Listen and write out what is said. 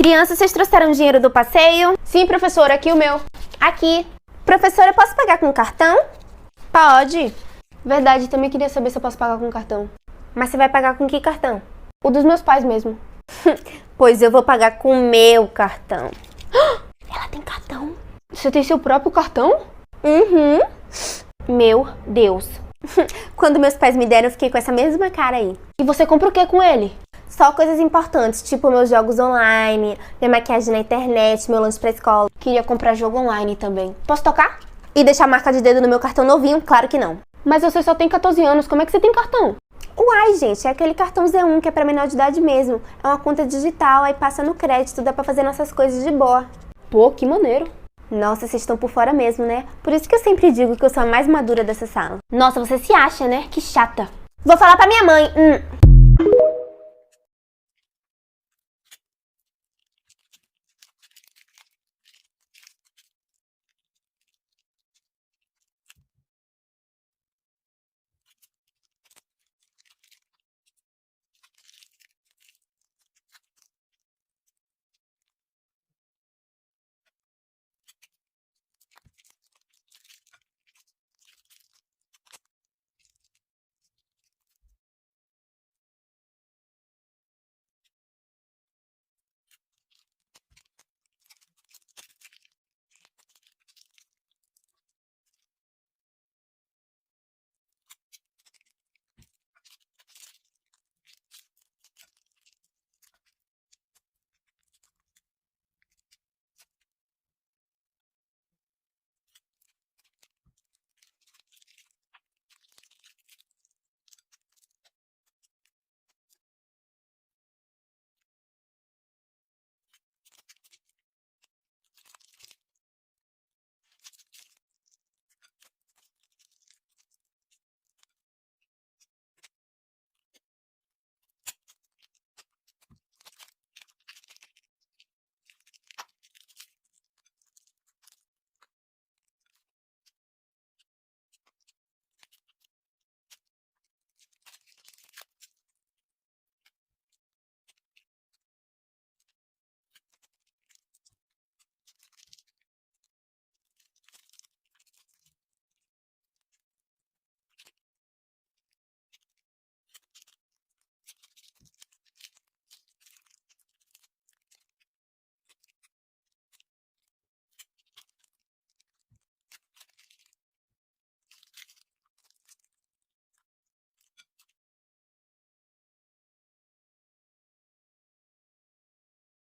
Crianças, vocês trouxeram dinheiro do passeio? Sim, professora, aqui o meu. Aqui. Professora, eu posso pagar com cartão? Pode. Verdade, também queria saber se eu posso pagar com cartão. Mas você vai pagar com que cartão? O dos meus pais mesmo. Pois eu vou pagar com o meu cartão. Ela tem cartão? Você tem seu próprio cartão? Uhum. Meu Deus. Quando meus pais me deram, eu fiquei com essa mesma cara aí. E você compra o que com ele? Só coisas importantes, tipo meus jogos online, minha maquiagem na internet, meu lanche pra escola. Queria comprar jogo online também. Posso tocar? E deixar marca de dedo no meu cartão novinho? Claro que não. Mas você só tem 14 anos, como é que você tem cartão? Uai, gente, é aquele cartão Z1 que é pra menor de idade mesmo. É uma conta digital, aí passa no crédito, dá pra fazer nossas coisas de boa. Pô, que maneiro. Nossa, vocês estão por fora mesmo, né? Por isso que eu sempre digo que eu sou a mais madura dessa sala. Nossa, você se acha, né? Que chata. Vou falar pra minha mãe.